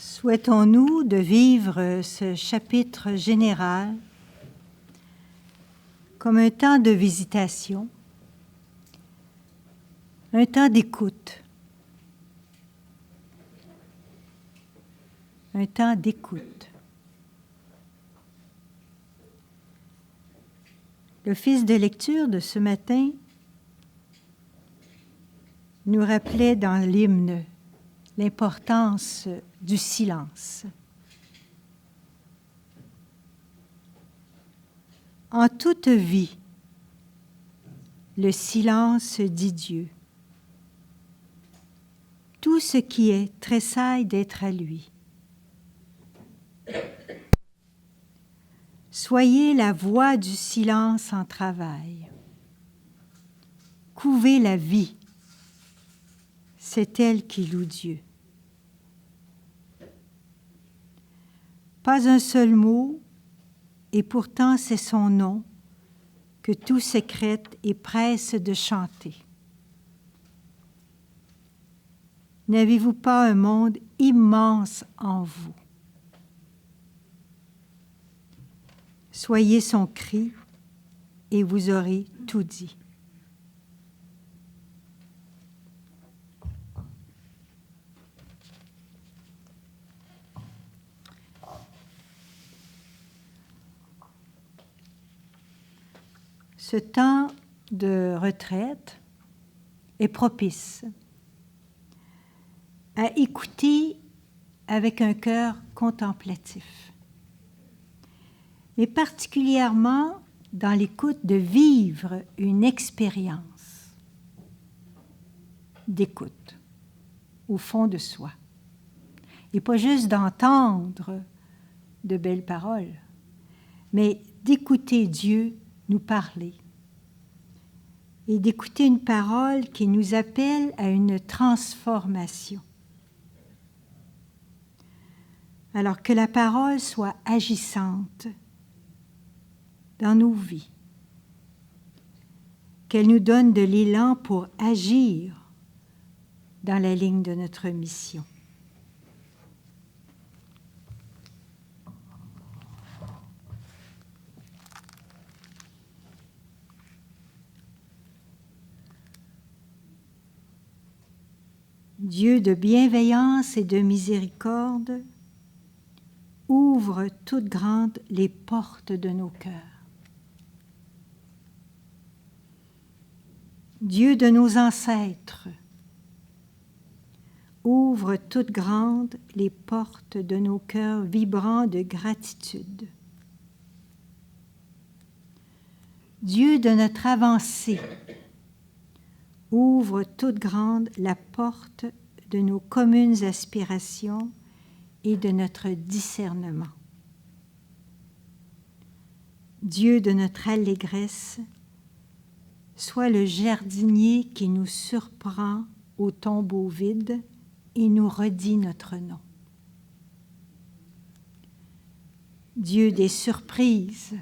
Souhaitons-nous de vivre ce chapitre général comme un temps de visitation, un temps d'écoute, un temps d'écoute. L'office de lecture de ce matin nous rappelait dans l'hymne l'importance du silence. En toute vie, le silence dit Dieu. Tout ce qui est tressaille d'être à lui. Soyez la voix du silence en travail. Couvez la vie, c'est elle qui loue Dieu. Pas un seul mot, et pourtant c'est son nom que tout sécrète et presse de chanter. N'avez-vous pas un monde immense en vous? Soyez son cri et vous aurez tout dit. Ce temps de retraite est propice à écouter avec un cœur contemplatif, mais particulièrement dans l'écoute de vivre une expérience d'écoute au fond de soi, et pas juste d'entendre de belles paroles, mais d'écouter Dieu nous parler et d'écouter une parole qui nous appelle à une transformation. Alors que la parole soit agissante dans nos vies, qu'elle nous donne de l'élan pour agir dans la ligne de notre mission. Dieu de bienveillance et de miséricorde, ouvre toutes grandes les portes de nos cœurs. Dieu de nos ancêtres, ouvre toutes grandes les portes de nos cœurs vibrants de gratitude. Dieu de notre avancée, ouvre toute grande la porte de nos communes aspirations et de notre discernement. Dieu de notre allégresse, sois le jardinier qui nous surprend au tombeau vide et nous redit notre nom. Dieu des surprises,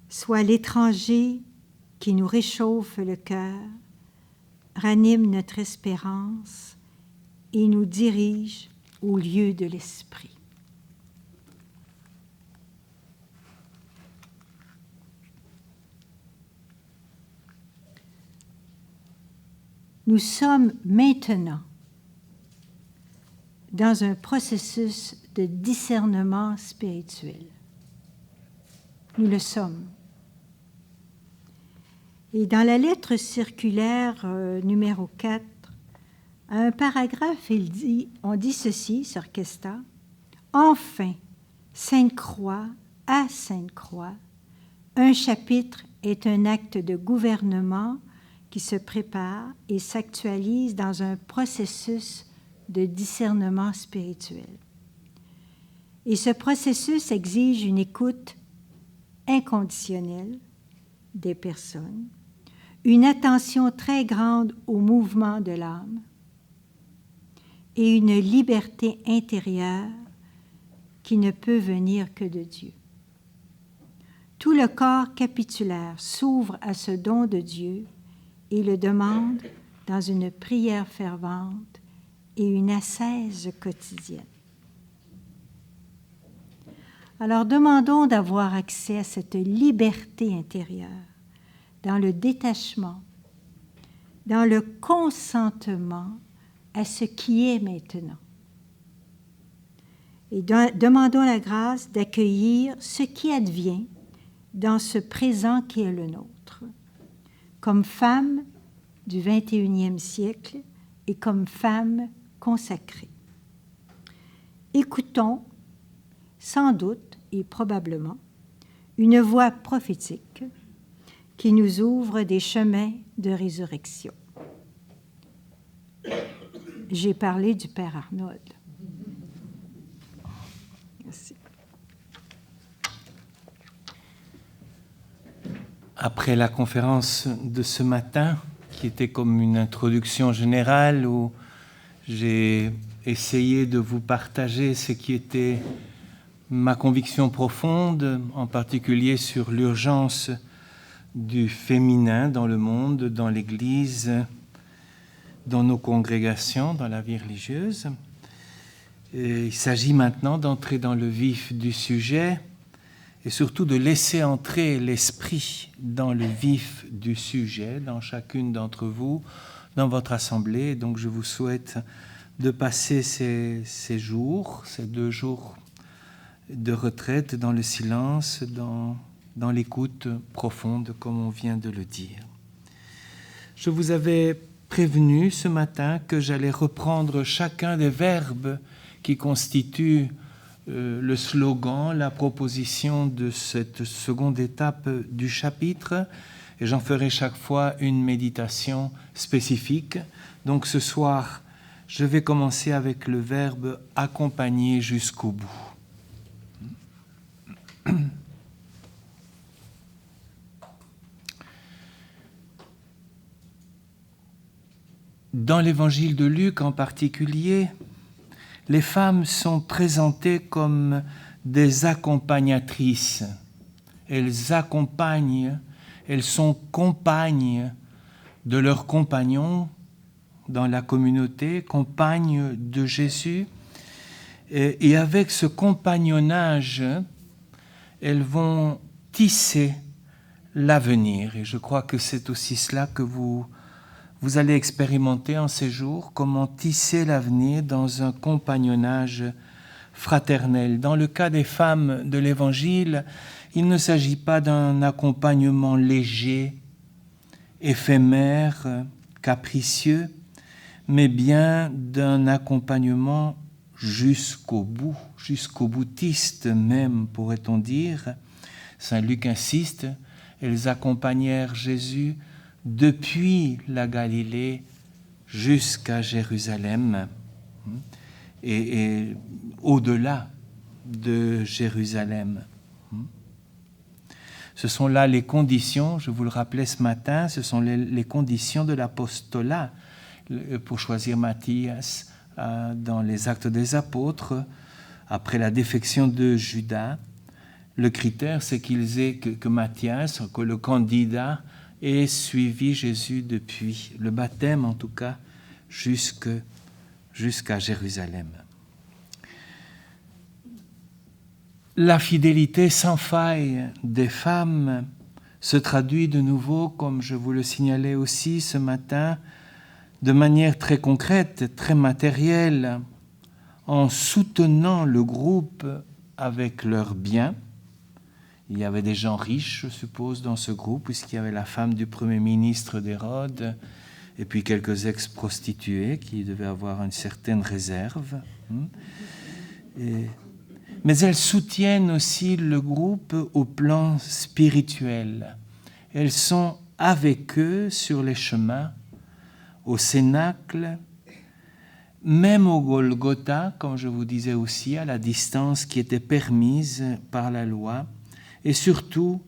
sois l'étranger qui nous réchauffe le cœur, ranime notre espérance et nous dirige au lieu de l'esprit. Nous sommes maintenant dans un processus de discernement spirituel. Nous le sommes. Et dans la lettre circulaire numéro 4, à un paragraphe, on dit ceci sur Kesta. Enfin, Sainte-Croix, à Sainte-Croix, un chapitre est un acte de gouvernement qui se prépare et s'actualise dans un processus de discernement spirituel. Et ce processus exige une écoute inconditionnelle des personnes, une attention très grande au mouvement de l'âme et une liberté intérieure qui ne peut venir que de Dieu. Tout le corps capitulaire s'ouvre à ce don de Dieu et le demande dans une prière fervente et une ascèse quotidienne. Alors demandons d'avoir accès à cette liberté intérieure, dans le détachement, dans le consentement à ce qui est maintenant. Et demandons la grâce d'accueillir ce qui advient dans ce présent qui est le nôtre, comme femme du XXIe siècle et comme femme consacrée. Écoutons, sans doute et probablement, une voix prophétique qui nous ouvre des chemins de résurrection. J'ai parlé du Père Arnold. Merci. Après la conférence de ce matin, qui était comme une introduction générale où j'ai essayé de vous partager ce qui était ma conviction profonde, en particulier sur l'urgence du féminin dans le monde, dans l'Église, dans nos congrégations, dans la vie religieuse. Et il s'agit maintenant d'entrer dans le vif du sujet et surtout de laisser entrer l'esprit dans le vif du sujet, dans chacune d'entre vous, dans votre assemblée. Donc je vous souhaite de passer ces jours, ces 2 jours de retraite dans le silence, dans l'écoute profonde, comme on vient de le dire. Je vous avais prévenu ce matin que j'allais reprendre chacun des verbes qui constituent le slogan, la proposition de cette seconde étape du chapitre, et j'en ferai chaque fois une méditation spécifique. Donc ce soir, je vais commencer avec le verbe « accompagner jusqu'au bout ». Dans l'évangile de Luc en particulier, les femmes sont présentées comme des accompagnatrices. Elles accompagnent, elles sont compagnes de leurs compagnons dans la communauté, compagnes de Jésus. Et avec ce compagnonnage, elles vont tisser l'avenir. Et je crois que c'est aussi cela que vous allez expérimenter en ces jours, comment tisser l'avenir dans un compagnonnage fraternel. Dans le cas des femmes de l'Évangile, il ne s'agit pas d'un accompagnement léger, éphémère, capricieux, mais bien d'un accompagnement jusqu'au bout, jusqu'au boutiste même, pourrait-on dire. Saint Luc insiste, elles accompagnèrent Jésus depuis la Galilée jusqu'à Jérusalem et au-delà de Jérusalem. Ce sont là les conditions, je vous le rappelais ce matin, ce sont les conditions de l'apostolat pour choisir Matthias dans les Actes des Apôtres. Après la défection de Judas, le critère c'est que Matthias, que le candidat, ait suivi Jésus depuis le baptême en tout cas jusqu'à Jérusalem. La fidélité sans faille des femmes se traduit de nouveau, comme je vous le signalais aussi ce matin, de manière très concrète, très matérielle, en soutenant le groupe avec leurs biens. Il y avait des gens riches, je suppose, dans ce groupe, puisqu'il y avait la femme du premier ministre d'Hérode, et puis quelques ex-prostituées qui devaient avoir une certaine réserve. Mais elles soutiennent aussi le groupe au plan spirituel. Elles sont avec eux sur les chemins, au Cénacle, même au Golgotha, comme je vous disais aussi, à la distance qui était permise par la loi, et surtout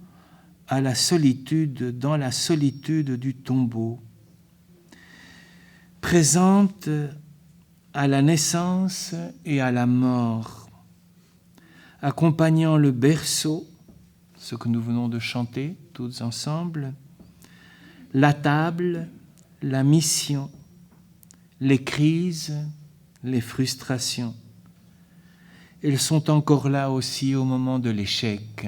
à la solitude, dans la solitude du tombeau, présente à la naissance et à la mort, accompagnant le berceau, ce que nous venons de chanter tous ensemble, la table, la mission, les crises, les frustrations. Elles sont encore là aussi au moment de l'échec.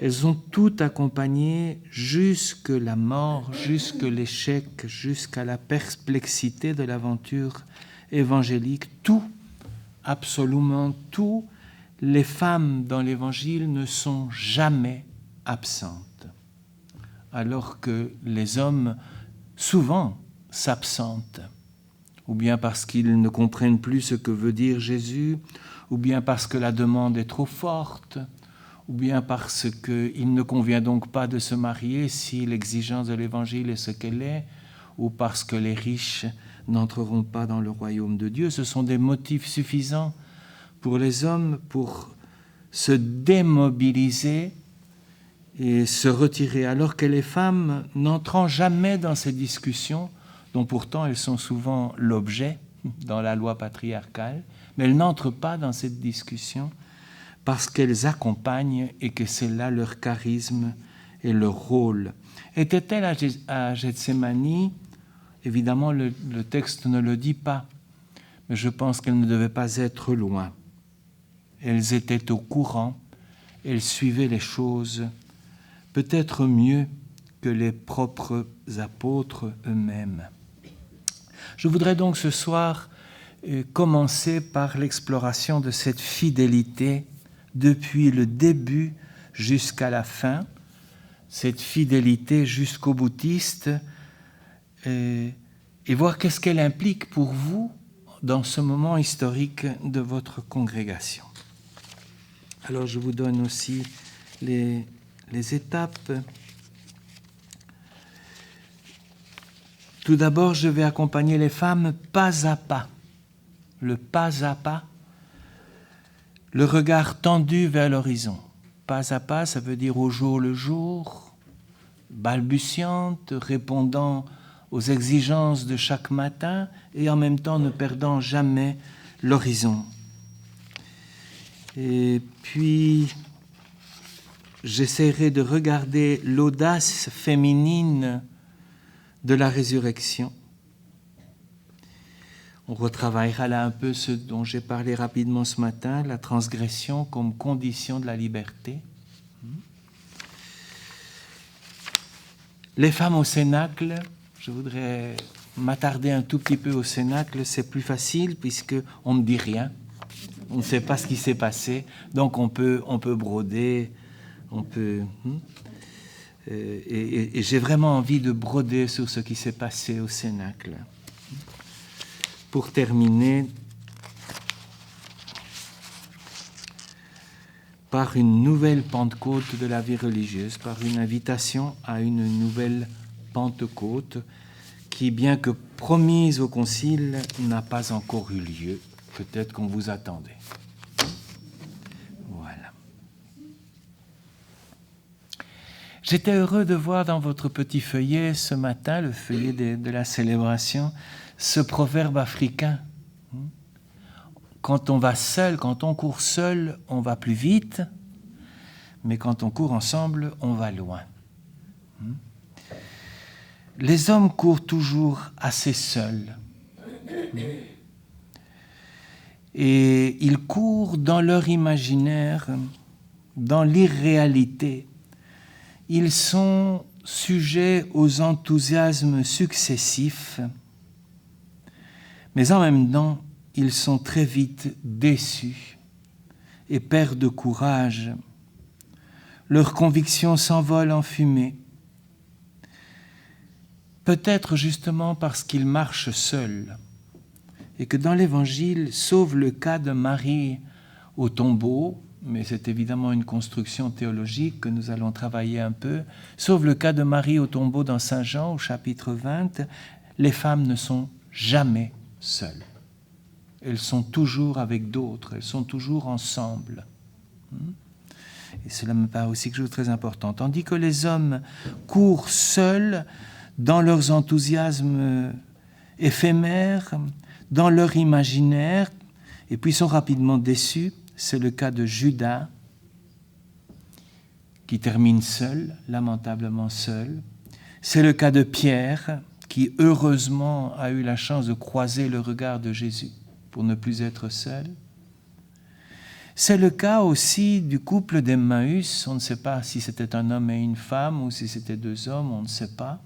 Elles ont tout accompagné jusque la mort, jusque l'échec, jusqu'à la perplexité de l'aventure évangélique. Tout, absolument tout, les femmes dans l'Évangile ne sont jamais absentes, alors que les hommes souvent s'absentent, ou bien parce qu'ils ne comprennent plus ce que veut dire Jésus, ou bien parce que la demande est trop forte, ou bien parce qu'il ne convient donc pas de se marier si l'exigence de l'Évangile est ce qu'elle est, ou parce que les riches n'entreront pas dans le royaume de Dieu. Ce sont des motifs suffisants pour les hommes pour se démobiliser et se retirer, alors que les femmes n'entrant jamais dans ces discussions, dont pourtant elles sont souvent l'objet dans la loi patriarcale, mais elles n'entrent pas dans cette discussion parce qu'elles accompagnent et que c'est là leur charisme et leur rôle. Étaient-elles à Gethsémani? Évidemment, le texte ne le dit pas, mais je pense qu'elles ne devaient pas être loin. Elles étaient au courant, elles suivaient les choses peut-être mieux que les propres apôtres eux-mêmes. Je voudrais donc ce soir commencer par l'exploration de cette fidélité depuis le début jusqu'à la fin, cette fidélité jusqu'au boutiste, et voir qu'est-ce qu'elle implique pour vous dans ce moment historique de votre congrégation. Alors je vous donne aussi les étapes. Tout d'abord, je vais accompagner les femmes pas à pas. Le pas à pas, le regard tendu vers l'horizon. Pas à pas, ça veut dire au jour le jour, balbutiante, répondant aux exigences de chaque matin et en même temps ne perdant jamais l'horizon. Et puis, j'essaierai de regarder l'audace féminine de la résurrection. On retravaillera là un peu ce dont j'ai parlé rapidement ce matin, la transgression comme condition de la liberté. Les femmes au cénacle, je voudrais m'attarder un tout petit peu au cénacle, c'est plus facile puisqu'on ne dit rien. On ne sait pas ce qui s'est passé, donc on peut broder, on peut... Et j'ai vraiment envie de broder sur ce qui s'est passé au Cénacle. Pour terminer par une nouvelle Pentecôte de la vie religieuse, par une invitation à une nouvelle Pentecôte qui, bien que promise au Concile, n'a pas encore eu lieu. Peut-être qu'on vous attendait. Voilà. J'étais heureux de voir dans votre petit feuillet ce matin, le feuillet de la célébration, ce proverbe africain. Quand on va seul, quand on court seul, on va plus vite, mais quand on court ensemble, on va loin. Les hommes courent toujours assez seuls. Et ils courent dans leur imaginaire, dans l'irréalité. Ils sont sujets aux enthousiasmes successifs, mais en même temps, ils sont très vite déçus et perdent courage. Leurs convictions s'envolent en fumée, peut-être justement parce qu'ils marchent seuls, et que dans l'Évangile, sauf le cas de Marie au tombeau, mais c'est évidemment une construction théologique que nous allons travailler un peu, sauf le cas de Marie au tombeau dans Saint Jean au chapitre 20, les femmes ne sont jamais seules. Elles sont toujours avec d'autres, elles sont toujours ensemble. Et cela me paraît aussi quelque chose de très important. Tandis que les hommes courent seuls dans leurs enthousiasmes éphémères, dans leur imaginaire, et puis sont rapidement déçus. C'est le cas de Judas, qui termine seul, lamentablement seul. C'est le cas de Pierre, qui heureusement a eu la chance de croiser le regard de Jésus pour ne plus être seul. C'est le cas aussi du couple d'Emmaüs. On ne sait pas si c'était un homme et une femme ou si c'était deux hommes, on ne sait pas.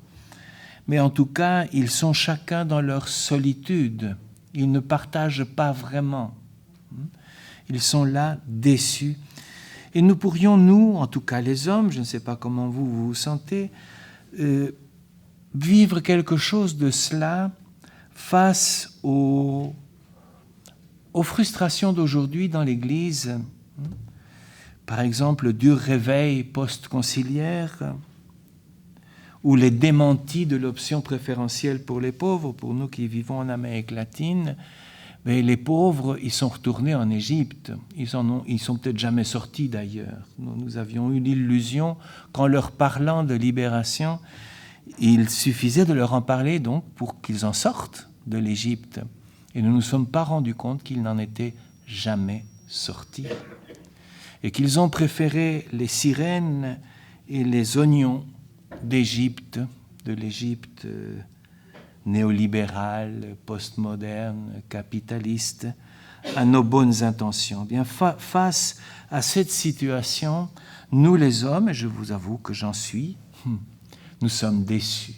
Mais en tout cas, ils sont chacun dans leur solitude. Ils ne partagent pas vraiment. Ils sont là, déçus. Et nous pourrions, nous, en tout cas les hommes, je ne sais pas comment vous vous sentez, vivre quelque chose de cela face aux frustrations d'aujourd'hui dans l'Église. Par exemple, le dur réveil post-conciliaire ou les démentis de l'option préférentielle pour les pauvres. Pour nous qui vivons en Amérique latine, mais les pauvres, ils sont retournés en Égypte. Ils sont peut-être jamais sortis d'ailleurs. Nous avions eu l'illusion qu'en leur parlant de libération, il suffisait de leur en parler donc pour qu'ils en sortent de l'Égypte. Et nous ne nous sommes pas rendus compte qu'ils n'en étaient jamais sortis. Et qu'ils ont préféré les sirènes et les oignons d'Égypte, de l'Égypte néolibérale, postmoderne, capitaliste, à nos bonnes intentions. Bien, face à cette situation, nous les hommes, et je vous avoue que j'en suis, nous sommes déçus.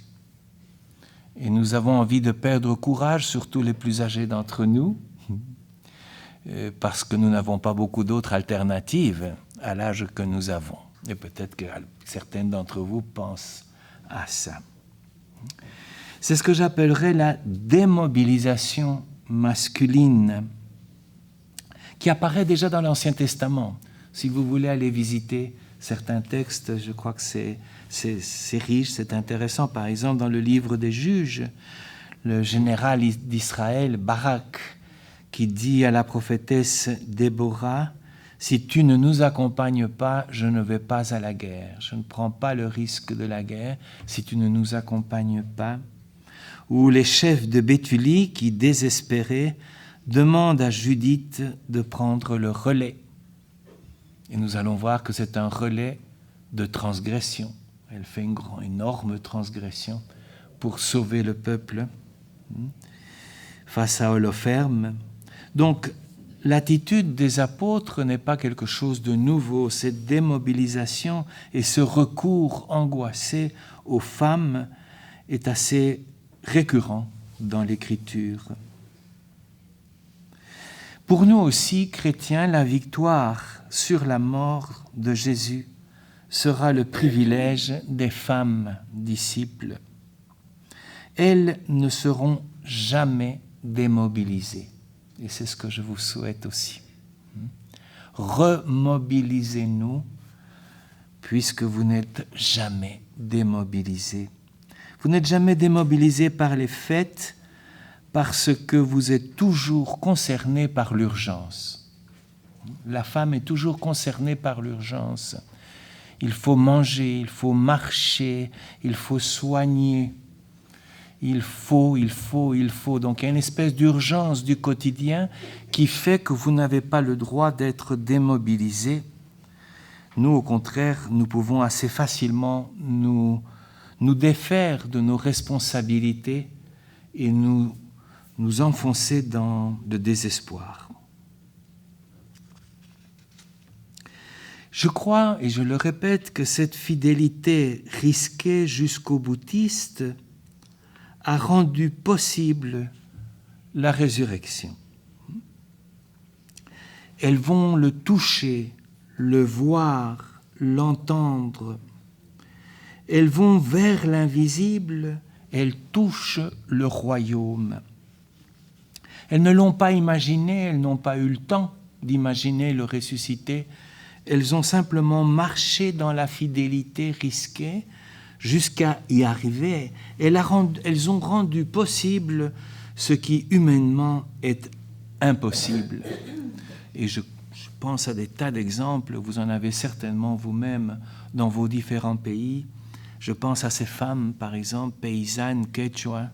Et nous avons envie de perdre courage, surtout les plus âgés d'entre nous, parce que nous n'avons pas beaucoup d'autres alternatives à l'âge que nous avons. Et peut-être que certaines d'entre vous pensent à ça. C'est ce que j'appellerais la démobilisation masculine, qui apparaît déjà dans l'Ancien Testament. Si vous voulez aller visiter certains textes, je crois que c'est riche, c'est intéressant. Par exemple, dans le livre des Juges, le général d'Israël, Barak, qui dit à la prophétesse Déborah, « Si tu ne nous accompagnes pas, je ne vais pas à la guerre. Je ne prends pas le risque de la guerre si tu ne nous accompagnes pas. » Ou les chefs de Béthulie qui, désespérés, demandent à Judith de prendre le relais. Et nous allons voir que c'est un relais de transgression. Elle fait une énorme transgression pour sauver le peuple face à Holoferne. Donc, l'attitude des apôtres n'est pas quelque chose de nouveau. Cette démobilisation et ce recours angoissé aux femmes est assez récurrent dans l'Écriture. Pour nous aussi, chrétiens, la victoire sur la mort de Jésus sera le privilège des femmes disciples. Elles ne seront jamais démobilisées. Et c'est ce que je vous souhaite aussi. Remobilisez-nous, puisque vous n'êtes jamais démobilisés. Vous n'êtes jamais démobilisés par les fêtes, parce que vous êtes toujours concernés par l'urgence. La femme est toujours concernée par l'urgence. Il faut manger, il faut marcher, il faut soigner. Il faut. Donc il y a une espèce d'urgence du quotidien qui fait que vous n'avez pas le droit d'être démobilisé. Nous, au contraire, nous pouvons assez facilement nous défaire de nos responsabilités et nous enfoncer dans le désespoir. Je crois, et je le répète, que cette fidélité risquée jusqu'au boutiste a rendu possible la résurrection. Elles vont le toucher, le voir, l'entendre. Elles vont vers l'invisible, elles touchent le royaume. Elles ne l'ont pas imaginé, elles n'ont pas eu le temps d'imaginer le ressuscité. Elles ont simplement marché dans la fidélité risquée jusqu'à y arriver. Elles ont rendu possible ce qui humainement est impossible. Et je pense à des tas d'exemples, vous en avez certainement vous-même dans vos différents pays. Je pense à ces femmes, par exemple, paysannes, quechua,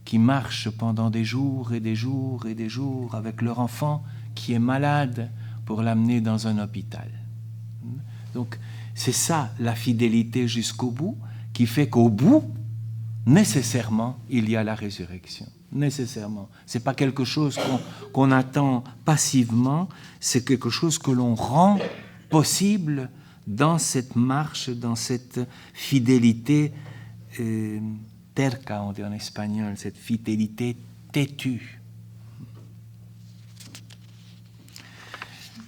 qui marchent pendant des jours et des jours et des jours avec leur enfant qui est malade pour l'amener dans un hôpital. Donc, c'est ça, la fidélité jusqu'au bout, qui fait qu'au bout, nécessairement, il y a la résurrection. Nécessairement. Ce n'est pas quelque chose qu'on attend passivement, c'est quelque chose que l'on rend possible dans cette marche, dans cette fidélité terca, on dit en espagnol, cette fidélité têtue.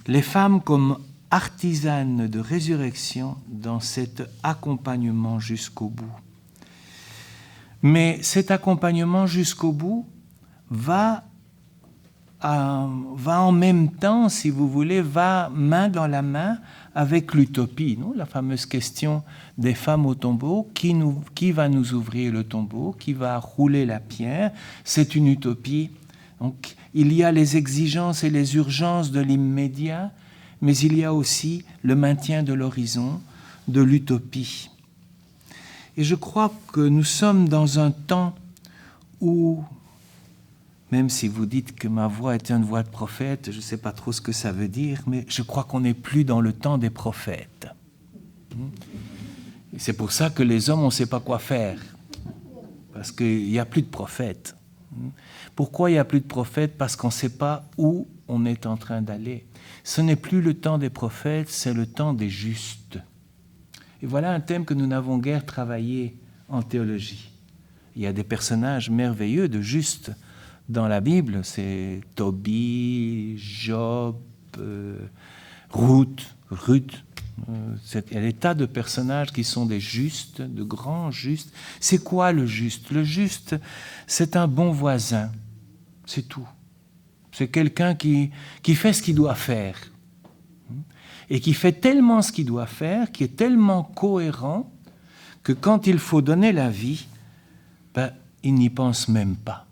Les femmes comme artisanes de résurrection dans cet accompagnement jusqu'au bout. Mais cet accompagnement jusqu'au bout va en même temps, si vous voulez, va main dans la main avec l'utopie. Non, la fameuse question des femmes au tombeau, qui va nous ouvrir le tombeau, qui va rouler la pierre, c'est une utopie. Donc, il y a les exigences et les urgences de l'immédiat, mais il y a aussi le maintien de l'horizon, de l'utopie. Et je crois que nous sommes dans un temps où, même si vous dites que ma voix est une voix de prophète, je ne sais pas trop ce que ça veut dire, mais je crois qu'on n'est plus dans le temps des prophètes. Et c'est pour ça que les hommes, on ne sait pas quoi faire, parce qu'il n'y a plus de prophètes. Pourquoi il n'y a plus de prophètes? Parce qu'on ne sait pas où on est en train d'aller. Ce n'est plus le temps des prophètes, c'est le temps des justes. Et voilà un thème que nous n'avons guère travaillé en théologie. Il y a des personnages merveilleux de justes dans la Bible, c'est Tobie, Job, Ruth. Il y a des tas de personnages qui sont des justes, de grands justes. C'est quoi le juste? Le juste, c'est un bon voisin, c'est tout. C'est quelqu'un qui fait ce qu'il doit faire. Et qui fait tellement ce qu'il doit faire, qui est tellement cohérent, que quand il faut donner la vie, il n'y pense même pas.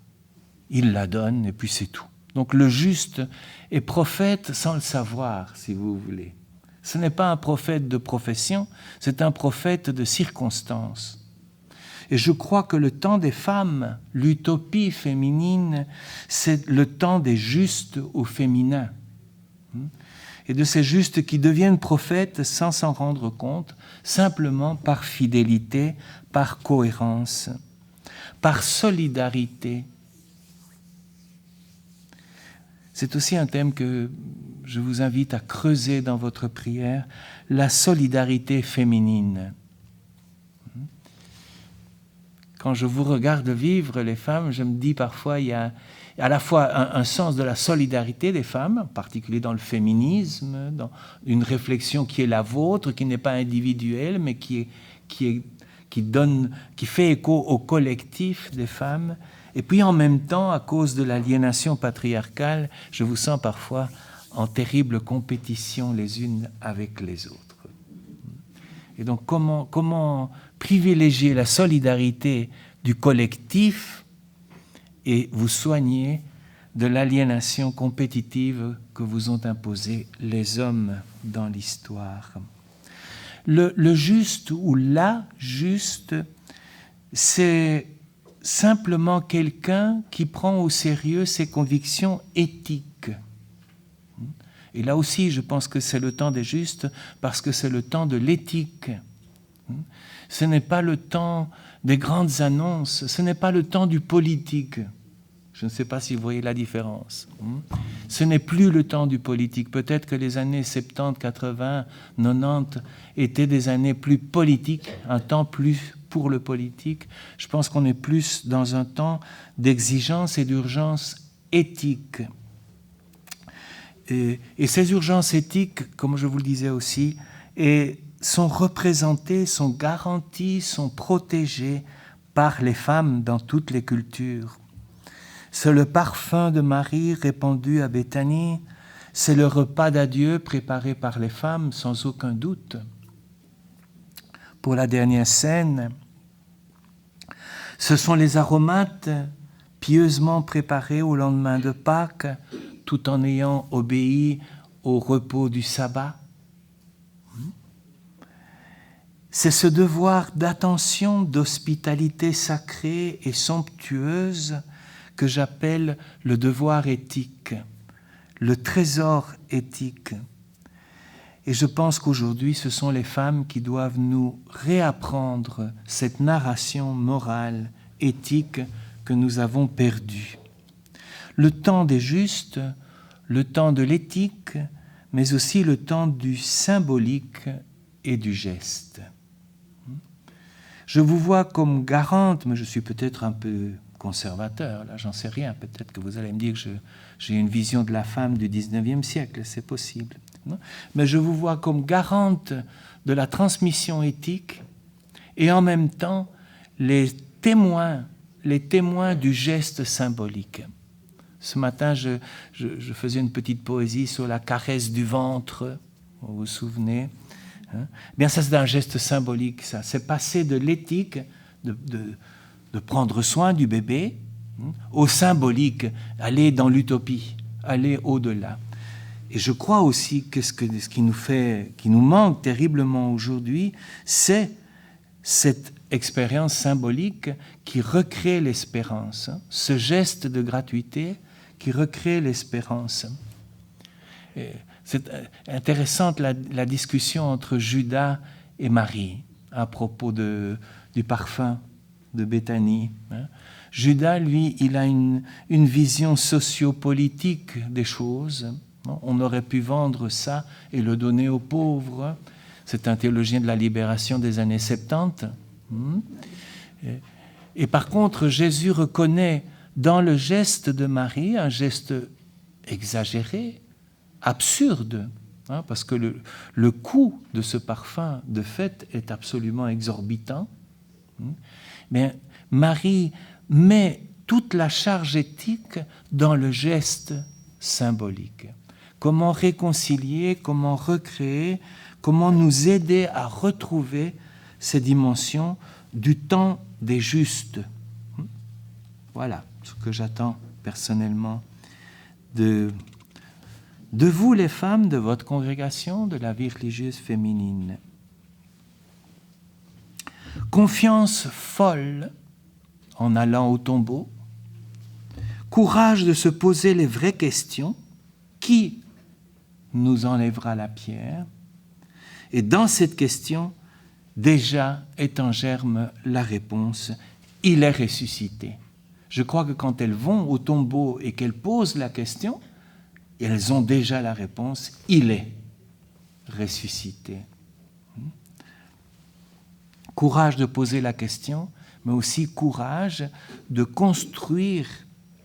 Il la donne et puis c'est tout. Donc le juste est prophète sans le savoir, si vous voulez. Ce n'est pas un prophète de profession, c'est un prophète de circonstance. Et je crois que le temps des femmes, l'utopie féminine, c'est le temps des justes au féminin. Et de ces justes qui deviennent prophètes sans s'en rendre compte, simplement par fidélité, par cohérence, par solidarité. C'est aussi un thème que je vous invite à creuser dans votre prière, la solidarité féminine. Quand je vous regarde vivre, les femmes, je me dis parfois, il y a à la fois un sens de la solidarité des femmes, en particulier dans le féminisme, dans une réflexion qui est la vôtre, qui n'est pas individuelle, mais qui fait écho au collectif des femmes. Et puis en même temps, à cause de l'aliénation patriarcale, je vous sens parfois en terrible compétition les unes avec les autres. Et donc comment privilégier la solidarité du collectif et vous soigner de l'aliénation compétitive que vous ont imposée les hommes dans l'histoire. Le juste ou la juste, c'est simplement quelqu'un qui prend au sérieux ses convictions éthiques. Et là aussi, je pense que c'est le temps des justes parce que c'est le temps de l'éthique. Ce n'est pas le temps des grandes annonces, ce n'est pas le temps du politique. Je ne sais pas si vous voyez la différence. Ce n'est plus le temps du politique. Peut-être que les années 70, 80, 90 étaient des années plus politiques, un temps plus pour le politique. Je pense qu'on est plus dans un temps d'exigence et d'urgence éthique. Et ces urgences éthiques, comme je vous le disais aussi, sont représentées, sont garanties, sont protégées par les femmes dans toutes les cultures. C'est le parfum de Marie répandu à Béthanie, c'est le repas d'adieu préparé par les femmes, sans aucun doute. Pour la dernière scène, ce sont les aromates pieusement préparés au lendemain de Pâques, tout en ayant obéi au repos du sabbat. C'est ce devoir d'attention, d'hospitalité sacrée et somptueuse que j'appelle le devoir éthique, le trésor éthique. Et je pense qu'aujourd'hui, ce sont les femmes qui doivent nous réapprendre cette narration morale, éthique que nous avons perdue. Le temps des justes, le temps de l'éthique, mais aussi le temps du symbolique et du geste. Je vous vois comme garante, mais je suis peut-être un peu conservateur, là j'en sais rien, peut-être que vous allez me dire que j'ai une vision de la femme du 19e siècle, c'est possible. Non, mais je vous vois comme garante de la transmission éthique et en même temps les témoins du geste symbolique. Ce matin, je faisais une petite poésie sur la caresse du ventre, vous vous souvenez, hein? Bien, ça c'est un geste symbolique, ça. C'est passer de l'éthique, de prendre soin du bébé, au symbolique, aller dans l'utopie, aller au-delà. Et je crois aussi que ce qui nous manque terriblement aujourd'hui, c'est cette expérience symbolique qui recrée l'espérance, hein, ce geste de gratuité qui recrée l'espérance. Et c'est intéressante la discussion entre Judas et Marie à propos du parfum de Béthanie. Hein. Judas, lui, il a une vision sociopolitique des choses. On aurait pu vendre ça et le donner aux pauvres. C'est un théologien de la libération des années 70. Et par contre, Jésus reconnaît dans le geste de Marie un geste exagéré, absurde, hein, parce que le coût de ce parfum, de fait, est absolument exorbitant. Mais Marie met toute la charge éthique dans le geste symbolique. Comment réconcilier, comment recréer, comment nous aider à retrouver ces dimensions du temps des justes. Voilà ce que j'attends personnellement de vous, les femmes, de votre congrégation, de la vie religieuse féminine. Confiance folle en allant au tombeau, courage de se poser les vraies questions, qui nous enlèvera la pierre? Et dans cette question, déjà est en germe la réponse, il est ressuscité. Je crois que quand elles vont au tombeau et qu'elles posent la question, elles ont déjà la réponse, il est ressuscité. Courage de poser la question, mais aussi courage de construire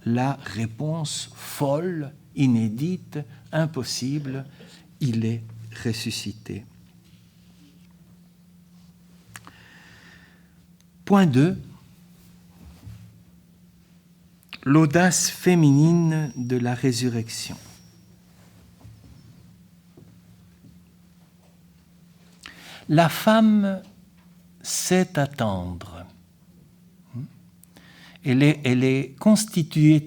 la réponse folle, inédite, impossible, il est ressuscité. Point 2. L'audace féminine de la résurrection. La femme sait attendre. Elle est constituée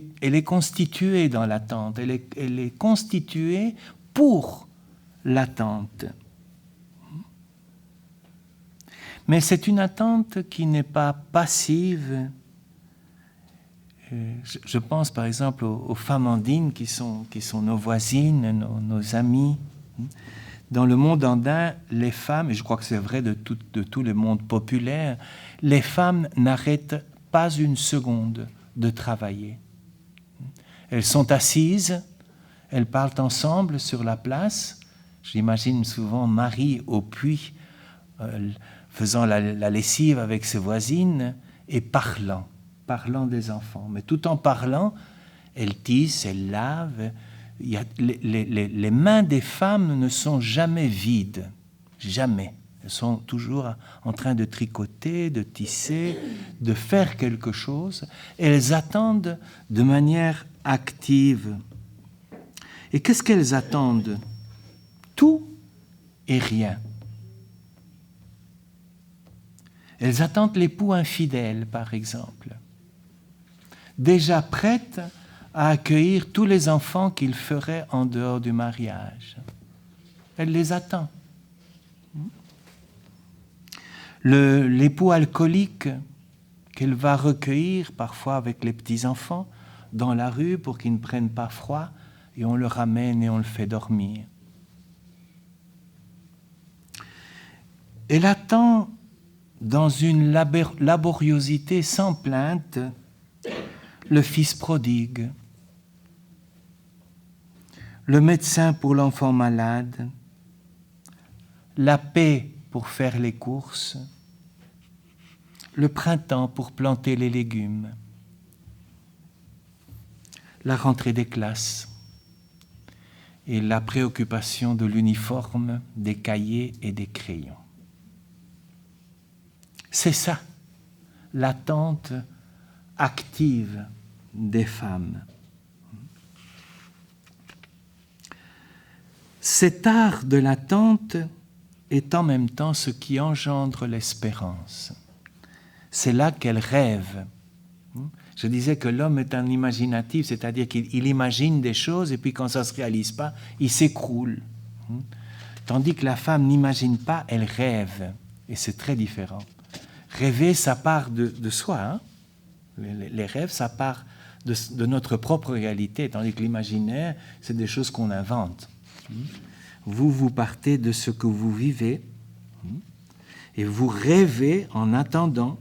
dans l'attente. Elle est constituée pour l'attente. Mais c'est une attente qui n'est pas passive. Je pense par exemple aux femmes andines qui sont nos voisines, nos amies. Dans le monde andin, les femmes, et je crois que c'est vrai de tout le monde populaire, les femmes n'arrêtent pas une seconde de travailler. Elles sont assises, elles parlent ensemble sur la place. J'imagine souvent Marie au puits, faisant la lessive avec ses voisines et parlant des enfants. Mais tout en parlant, elles tissent, elles lavent. Les mains des femmes ne sont jamais vides, jamais. Elles sont toujours en train de tricoter, de tisser, de faire quelque chose. Et elles attendent de manière active. Et qu'est-ce qu'elles attendent? Tout et rien. Elles attendent l'époux infidèle, par exemple, déjà prête à accueillir tous les enfants qu'il ferait en dehors du mariage. Elle les attend. L'époux alcoolique qu'elle va recueillir, parfois avec les petits-enfants, dans la rue pour qu'ils ne prennent pas froid, et on le ramène et on le fait dormir. Elle attend dans une laboriosité sans plainte le fils prodigue, le médecin pour l'enfant malade, la paix pour faire les courses, le printemps pour planter les légumes, la rentrée des classes et la préoccupation de l'uniforme, des cahiers et des crayons. C'est ça, l'attente active des femmes. Cet art de l'attente est en même temps ce qui engendre l'espérance. C'est là qu'elle rêve. Je disais que l'homme est un imaginatif, c'est-à-dire qu'il imagine des choses et puis quand ça ne se réalise pas, il s'écroule. Tandis que la femme n'imagine pas, elle rêve. Et c'est très différent. Rêver, ça part de soi. Hein? Les rêves, ça part de notre propre réalité, tandis que l'imaginaire, c'est des choses qu'on invente. Vous partez de ce que vous vivez et vous rêvez en attendant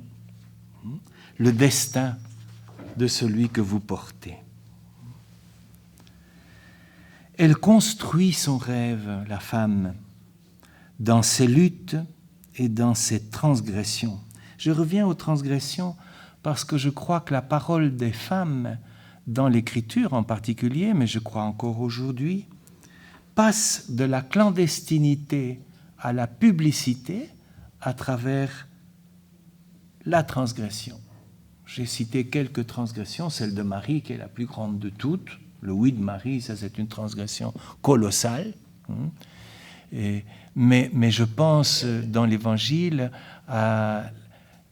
le destin de celui que vous portez. Elle construit son rêve, la femme, dans ses luttes et dans ses transgressions. Je reviens aux transgressions parce que je crois que la parole des femmes, dans l'Écriture en particulier, mais je crois encore aujourd'hui, passe de la clandestinité à la publicité à travers la transgression. J'ai cité quelques transgressions, celle de Marie qui est la plus grande de toutes. Le oui de Marie, ça c'est une transgression colossale. Mais je pense dans l'Évangile à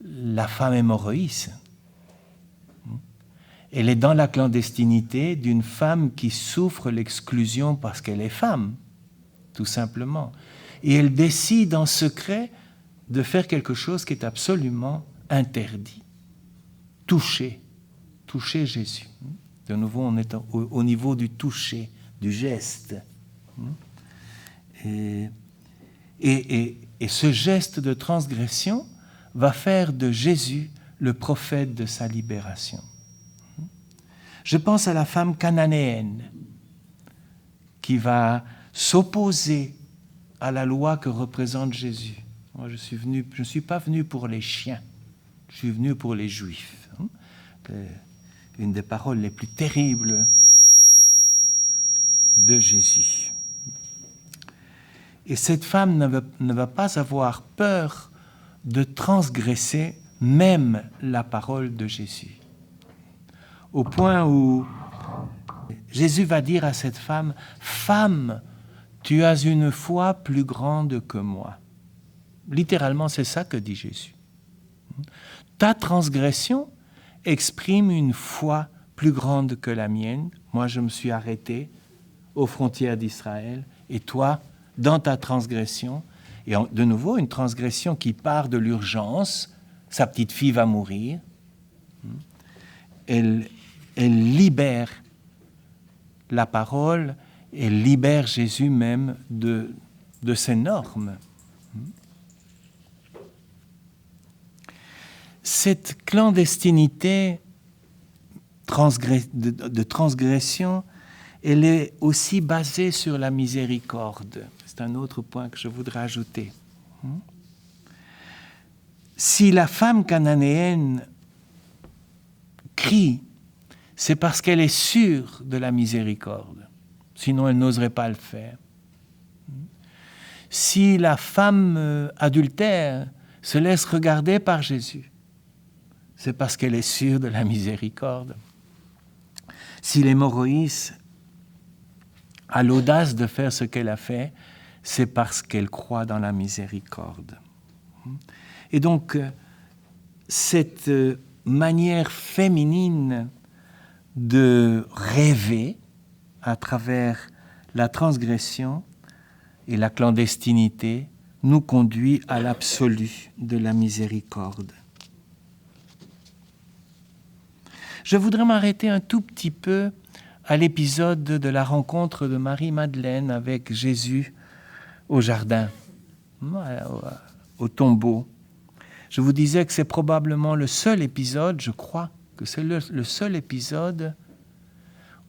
la femme hémorroïs. Elle est dans la clandestinité d'une femme qui souffre l'exclusion parce qu'elle est femme, tout simplement. Et elle décide en secret de faire quelque chose qui est absolument interdit. Toucher Jésus. De nouveau, on est au niveau du toucher, du geste. Et ce geste de transgression va faire de Jésus le prophète de sa libération. Je pense à la femme cananéenne qui va s'opposer à la loi que représente Jésus. Moi, je ne suis pas venu pour les chiens, je suis venu pour les Juifs. Une des paroles les plus terribles de Jésus. Et cette femme ne va pas avoir peur de transgresser même la parole de Jésus. Au point où Jésus va dire à cette femme, « Femme, tu as une foi plus grande que moi. » Littéralement, c'est ça que dit Jésus. Ta transgression exprime une foi plus grande que la mienne. Moi, je me suis arrêté aux frontières d'Israël, et toi, dans ta transgression, et de nouveau, une transgression qui part de l'urgence, sa petite fille va mourir, elle libère la parole, elle libère Jésus même de ses normes. Cette clandestinité de transgression, elle est aussi basée sur la miséricorde. C'est un autre point que je voudrais ajouter. Si la femme cananéenne crie, c'est parce qu'elle est sûre de la miséricorde. Sinon, elle n'oserait pas le faire. Si la femme adultère se laisse regarder par Jésus, c'est parce qu'elle est sûre de la miséricorde. Si l'hémorroïs a l'audace de faire ce qu'elle a fait, c'est parce qu'elle croit dans la miséricorde. Et donc, cette manière féminine de rêver à travers la transgression et la clandestinité nous conduit à l'absolu de la miséricorde. Je voudrais m'arrêter un tout petit peu à l'épisode de la rencontre de Marie-Madeleine avec Jésus au jardin. au tombeau. Je vous disais que c'est probablement le seul épisode, je crois que c'est le seul épisode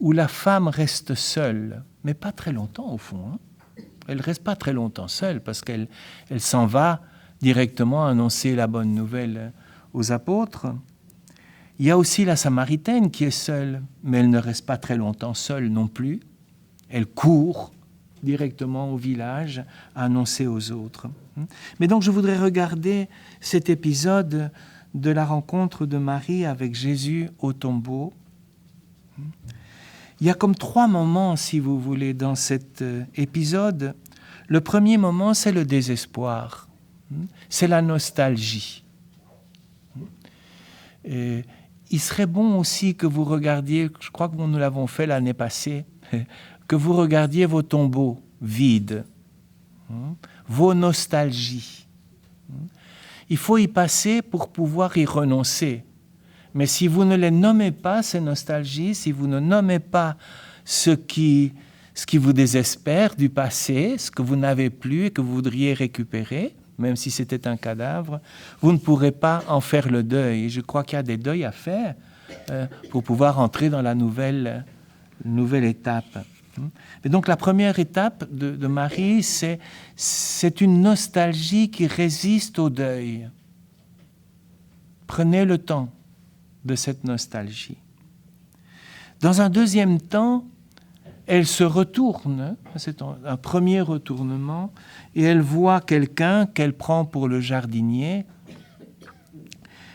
où la femme reste seule, mais pas très longtemps au fond. Elle ne reste pas très longtemps seule parce qu'elle s'en va directement annoncer la bonne nouvelle aux apôtres. Il y a aussi la Samaritaine qui est seule, mais elle ne reste pas très longtemps seule non plus. Elle court directement au village à annoncer aux autres. Mais donc je voudrais regarder cet épisode de la rencontre de Marie avec Jésus au tombeau. Il y a comme 3 moments, si vous voulez, dans cet épisode. Le premier moment, c'est le désespoir. C'est la nostalgie. Et il serait bon aussi que vous regardiez, je crois que nous l'avons fait l'année passée, que vous regardiez vos tombeaux vides, vos nostalgies. Il faut y passer pour pouvoir y renoncer. Mais si vous ne les nommez pas, ces nostalgies, si vous ne nommez pas ce qui vous désespère du passé, ce que vous n'avez plus et que vous voudriez récupérer, même si c'était un cadavre, vous ne pourrez pas en faire le deuil. Et je crois qu'il y a des deuils à faire pour pouvoir entrer dans la nouvelle étape. Et donc la première étape de Marie, c'est une nostalgie qui résiste au deuil. Prenez le temps de cette nostalgie. Dans un deuxième temps, elle se retourne, c'est un premier retournement, et elle voit quelqu'un qu'elle prend pour le jardinier.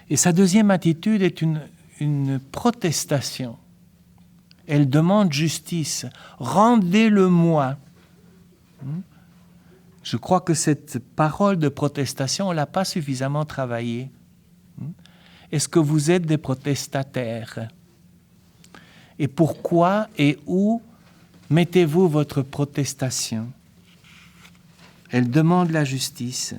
Et sa deuxième attitude est une protestation. Elle demande justice. Rendez-le-moi. Je crois que cette parole de protestation, on ne l'a pas suffisamment travaillée. Est-ce que vous êtes des protestataires? Et pourquoi et où mettez-vous votre protestation? Elle demande la justice.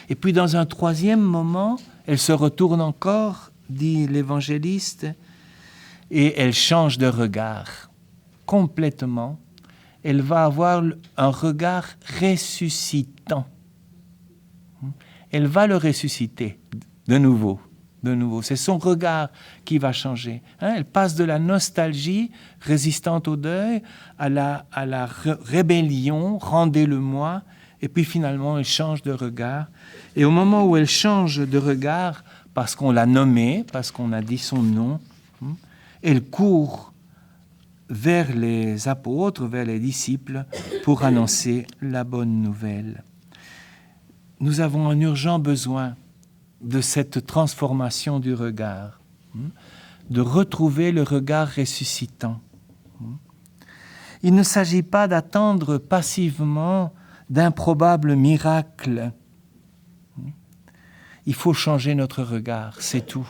Et puis dans un troisième moment, elle se retourne encore, dit l'évangéliste, et elle change de regard complètement. Elle va avoir un regard ressuscitant. Elle va le ressusciter de nouveau. C'est son regard qui va changer. Elle passe de la nostalgie résistante au deuil à la rébellion, rendez-le-moi, et puis finalement elle change de regard. Et au moment où elle change de regard, parce qu'on l'a nommée, parce qu'on a dit son nom, elle court vers les apôtres, vers les disciples, pour annoncer la bonne nouvelle. Nous avons un urgent besoin de cette transformation du regard, de retrouver le regard ressuscitant. Il ne s'agit pas d'attendre passivement d'improbables miracles. Il faut changer notre regard, c'est tout.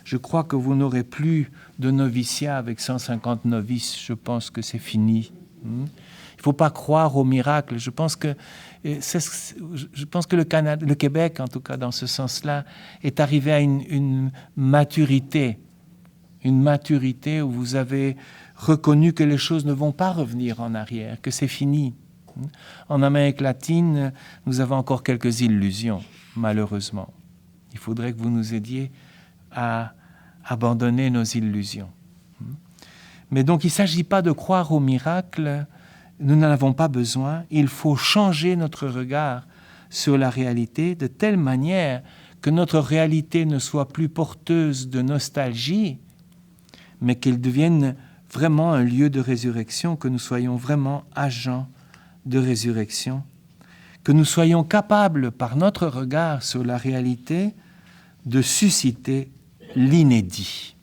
Je crois que vous n'aurez plus de noviciat avec 150 novices, je pense que c'est fini. Il ne faut pas croire aux miracles. Je pense que le Québec, en tout cas dans ce sens-là, est arrivé à une maturité où vous avez reconnu que les choses ne vont pas revenir en arrière, que c'est fini. En Amérique latine, nous avons encore quelques illusions, malheureusement. Il faudrait que vous nous aidiez à abandonner nos illusions. Mais donc, il ne s'agit pas de croire aux miracles. Nous n'en avons pas besoin. Il faut changer notre regard sur la réalité de telle manière que notre réalité ne soit plus porteuse de nostalgie, mais qu'elle devienne vraiment un lieu de résurrection, que nous soyons vraiment agents de résurrection, que nous soyons capables, par notre regard sur la réalité, de susciter l'inédit.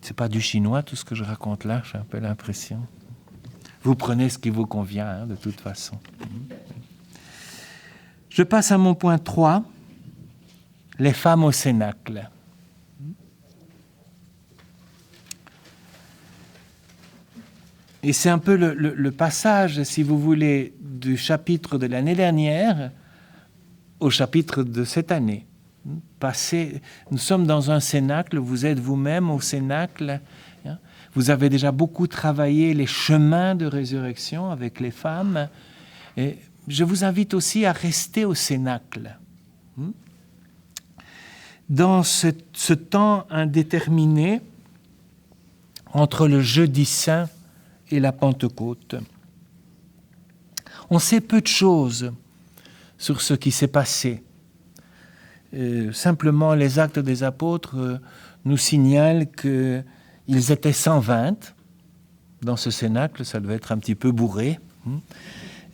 C'est pas du chinois tout ce que je raconte là, j'ai un peu l'impression. Vous prenez ce qui vous convient, de toute façon. Je passe à mon point 3, les femmes au cénacle. Et c'est un peu le passage, si vous voulez, du chapitre de l'année dernière au chapitre de cette année. Nous sommes dans un cénacle, vous êtes vous-même au cénacle. Vous avez déjà beaucoup travaillé les chemins de résurrection avec les femmes. Et je vous invite aussi à rester au Cénacle. Dans ce temps indéterminé entre le jeudi saint et la Pentecôte. On sait peu de choses sur ce qui s'est passé. Simplement, les Actes des Apôtres nous signalent qu'ils étaient 120 dans ce cénacle, ça devait être un petit peu bourré.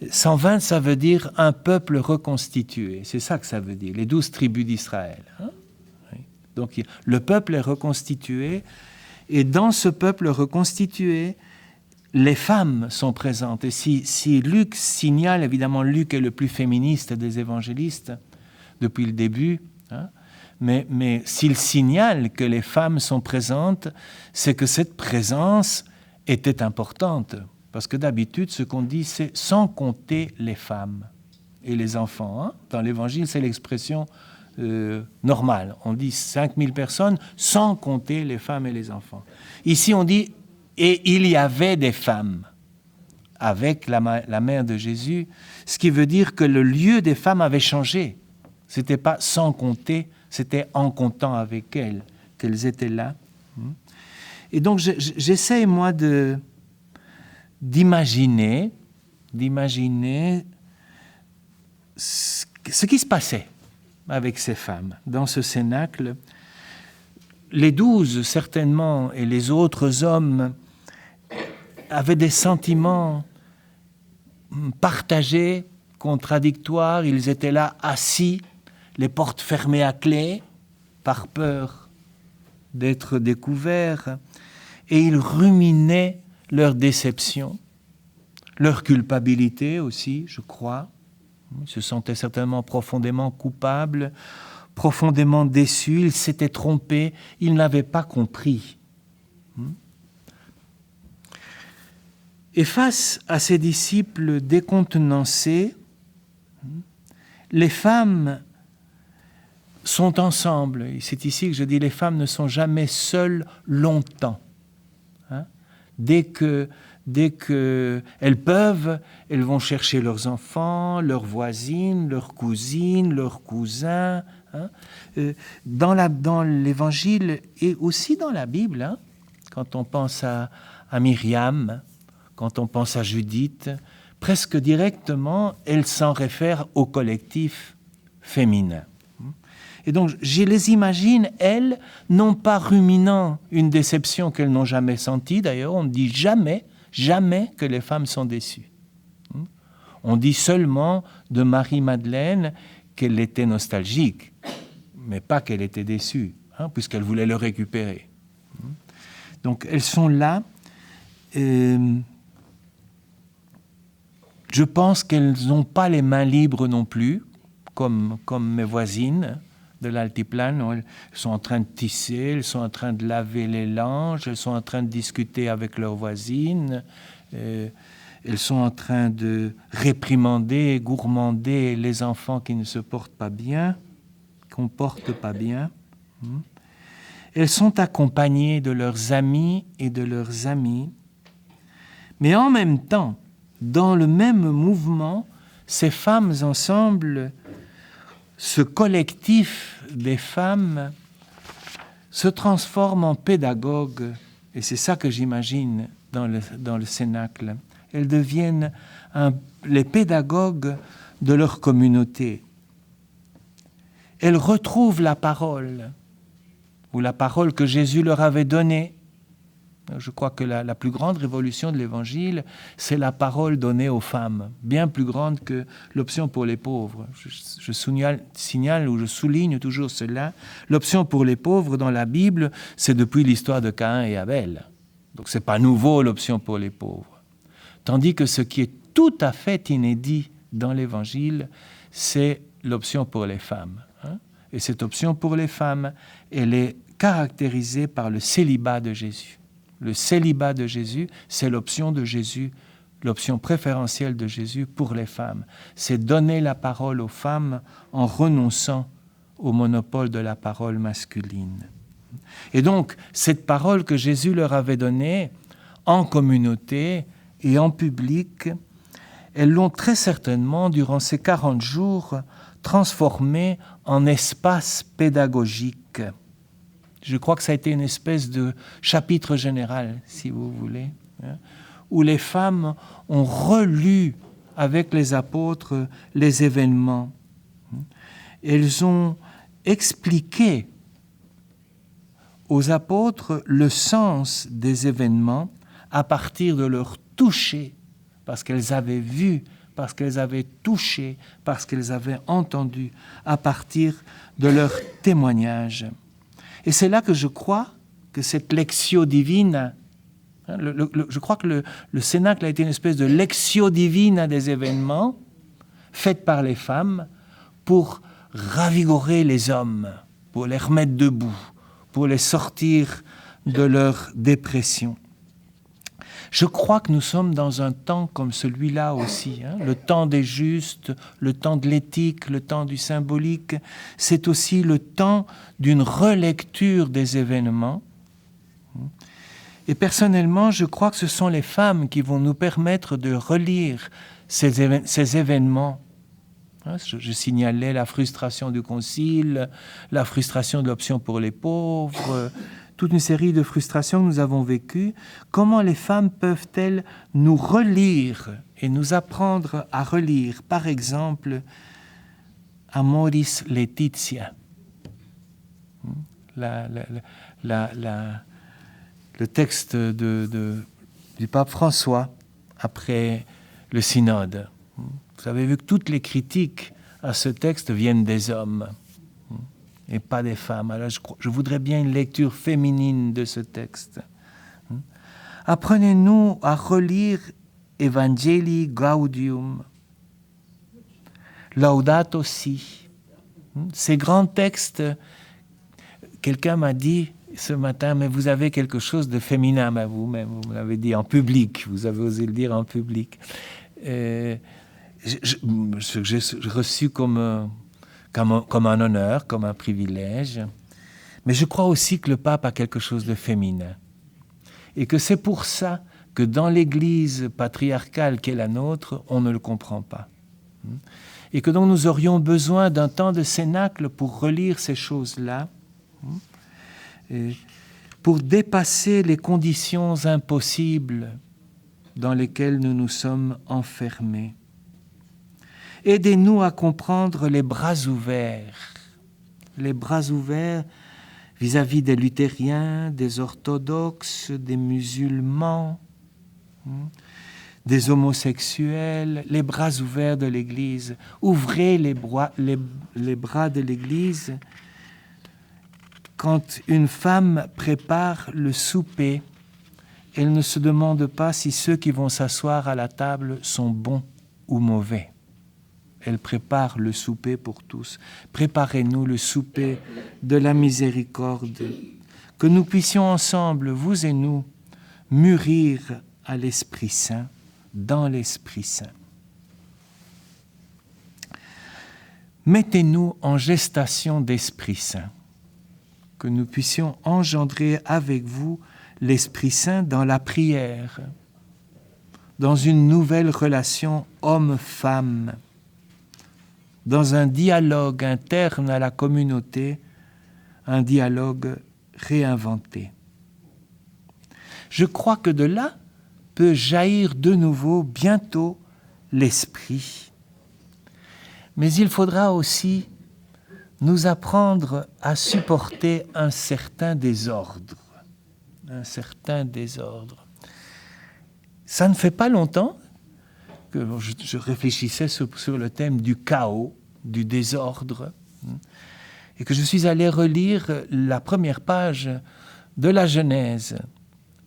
120, ça veut dire un peuple reconstitué, c'est ça que ça veut dire, les 12 tribus d'Israël. Donc le peuple est reconstitué, et dans ce peuple reconstitué, les femmes sont présentes. Et si Luc signale, évidemment Luc est le plus féministe des évangélistes depuis le début, mais s'il signale que les femmes sont présentes, c'est que cette présence était importante. Parce que d'habitude, ce qu'on dit, c'est sans compter les femmes et les enfants. Dans l'Évangile, c'est l'expression normale. On dit 5000 personnes sans compter les femmes et les enfants. Ici, on dit « et il y avait des femmes » avec la mère de Jésus, ce qui veut dire que le lieu des femmes avait changé. Ce n'était pas sans compter, c'était en comptant avec elles, qu'elles étaient là. Et donc, j'essaie, moi, d'imaginer ce qui se passait avec ces femmes dans ce cénacle. Les 12, certainement, et les autres hommes avaient des sentiments partagés, contradictoires. Ils étaient là, assis, les portes fermées à clé, par peur d'être découverts, et ils ruminaient leur déception, leur culpabilité aussi, je crois. Ils se sentaient certainement profondément coupables, profondément déçus, ils s'étaient trompés, ils n'avaient pas compris. Et face à ces disciples décontenancés, les femmes sont ensemble. Et c'est ici que je dis les femmes ne sont jamais seules longtemps. Dès que elles peuvent, elles vont chercher leurs enfants, leurs voisines, leurs cousines, leurs cousins. Dans l'Évangile et aussi dans la Bible, quand on pense à Myriam, quand on pense à Judith, presque directement, elles s'en réfèrent au collectif féminin. Et donc, je les imagine, elles, non pas ruminant une déception qu'elles n'ont jamais sentie. D'ailleurs, on ne dit jamais que les femmes sont déçues. On dit seulement de Marie-Madeleine qu'elle était nostalgique, mais pas qu'elle était déçue, puisqu'elle voulait le récupérer. Donc, elles sont là. Je pense qu'elles n'ont pas les mains libres non plus, comme mes voisines de l'altiplano. Elles sont en train de tisser, elles sont en train de laver les langes, elles sont en train de discuter avec leurs voisines, elles sont en train de réprimander, gourmander les enfants qui ne se portent pas bien, comportent pas bien. Elles sont accompagnées de leurs amis et de leurs amies, mais en même temps, dans le même mouvement, ces femmes ensemble, ce collectif des femmes se transforme en pédagogues, et c'est ça que j'imagine dans le Cénacle. Elles deviennent les pédagogues de leur communauté. Elles retrouvent la parole, ou la parole que Jésus leur avait donnée. Je crois que la plus grande révolution de l'Évangile, c'est la parole donnée aux femmes, bien plus grande que l'option pour les pauvres. Je signale ou je souligne toujours cela. L'option pour les pauvres dans la Bible, c'est depuis l'histoire de Caïn et Abel. Donc ce n'est pas nouveau l'option pour les pauvres. Tandis que ce qui est tout à fait inédit dans l'Évangile, c'est l'option pour les femmes. Et cette option pour les femmes, elle est caractérisée par le célibat de Jésus. Le célibat de Jésus, c'est l'option de Jésus, l'option préférentielle de Jésus pour les femmes. C'est donner la parole aux femmes en renonçant au monopole de la parole masculine. Et donc, cette parole que Jésus leur avait donnée, en communauté et en public, elles l'ont très certainement, durant ces 40 jours, transformée en espace pédagogique. Je crois que ça a été une espèce de chapitre général, si vous voulez, où les femmes ont relu avec les apôtres les événements. Elles ont expliqué aux apôtres le sens des événements à partir de leur toucher, parce qu'elles avaient vu, parce qu'elles avaient touché, parce qu'elles avaient entendu, à partir de leur témoignage. Et c'est là que je crois que cette lectio divina, je crois que le Cénacle a été une espèce de lectio divina des événements, faite par les femmes, pour ravigorer les hommes, pour les remettre debout, pour les sortir de leur dépression. Je crois que nous sommes dans un temps comme celui-là aussi, le temps des justes, le temps de l'éthique, le temps du symbolique. C'est aussi le temps d'une relecture des événements. Et personnellement, je crois que ce sont les femmes qui vont nous permettre de relire ces événements. Je signalais la frustration du concile, la frustration de l'option pour les pauvres, toute une série de frustrations que nous avons vécues. Comment les femmes peuvent-elles nous relire et nous apprendre à relire, par exemple, Amoris Laetitia, le texte du pape François après le synode. Vous avez vu que toutes les critiques à ce texte viennent des hommes et pas des femmes. Alors je voudrais bien une lecture féminine de ce texte. Apprenez-nous à relire Evangelii Gaudium, Laudato Si. Ces grands textes, quelqu'un m'a dit ce matin, mais vous avez quelque chose de féminin, mais vous-même, vous me l'avez dit en public, vous avez osé le dire en public. J'ai reçu comme un honneur, comme un privilège. Mais je crois aussi que le pape a quelque chose de féminin. Et que c'est pour ça que dans l'Église patriarcale qui est la nôtre, on ne le comprend pas. Et que donc nous aurions besoin d'un temps de cénacle pour relire ces choses-là, pour dépasser les conditions impossibles dans lesquelles nous nous sommes enfermés. Aidez-nous à comprendre les bras ouverts vis-à-vis des luthériens, des orthodoxes, des musulmans, des homosexuels, les bras ouverts de l'Église. Ouvrez les bras de l'Église quand une femme prépare le souper. Elle ne se demande pas si ceux qui vont s'asseoir à la table sont bons ou mauvais. Elle prépare le souper pour tous. Préparez-nous le souper de la miséricorde. Que nous puissions ensemble, vous et nous, mûrir à l'Esprit Saint, dans l'Esprit Saint. Mettez-nous en gestation d'Esprit Saint. Que nous puissions engendrer avec vous l'Esprit Saint dans la prière, dans une nouvelle relation homme-femme, dans un dialogue interne à la communauté, un dialogue réinventé. Je crois que de là peut jaillir de nouveau bientôt l'esprit. Mais il faudra aussi nous apprendre à supporter un certain désordre. Ça ne fait pas longtemps que je réfléchissais sur le thème du chaos, du désordre, et que je suis allé relire la première page de la Genèse.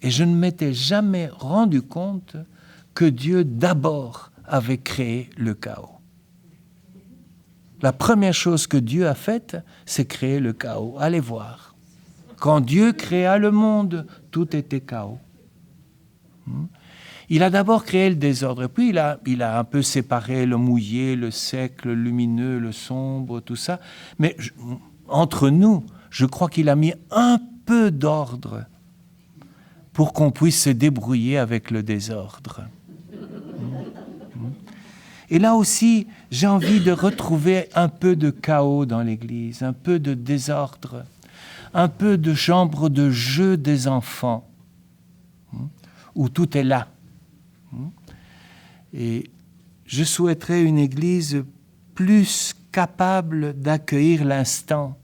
Et je ne m'étais jamais rendu compte que Dieu d'abord avait créé le chaos. La première chose que Dieu a faite, c'est créer le chaos. Allez voir. Quand Dieu créa le monde, tout était chaos. Il a d'abord créé le désordre, et puis il a un peu séparé le mouillé, le sec, le lumineux, le sombre, tout ça. Mais entre nous, je crois qu'il a mis un peu d'ordre pour qu'on puisse se débrouiller avec le désordre. Et là aussi, j'ai envie de retrouver un peu de chaos dans l'Église, un peu de désordre, un peu de chambre de jeu des enfants, où tout est là. Et je souhaiterais une Église plus capable d'accueillir l'instant,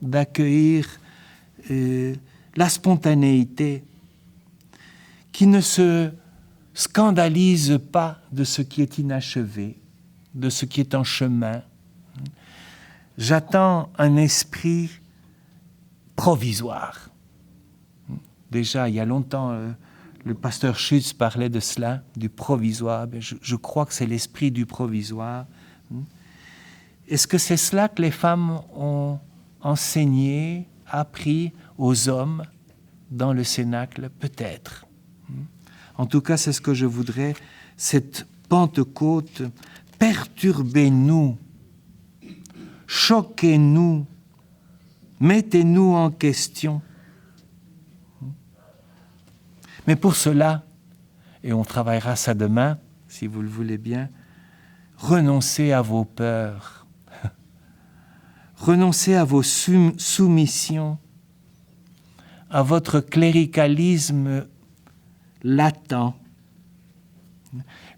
d'accueillir la spontanéité, qui ne se scandalise pas de ce qui est inachevé, de ce qui est en chemin. J'attends un esprit provisoire. Déjà, il y a longtemps, le pasteur Schütz parlait de cela, du provisoire. Je crois que c'est l'esprit du provisoire. Est-ce que c'est cela que les femmes ont enseigné, appris aux hommes dans le Cénacle? Peut-être. En tout cas, c'est ce que je voudrais, cette Pentecôte, perturbez-nous, choquez-nous, mettez-nous en question. Mais pour cela, et on travaillera ça demain, si vous le voulez bien, renoncez à vos peurs, renoncez à vos soumissions, à votre cléricalisme latent.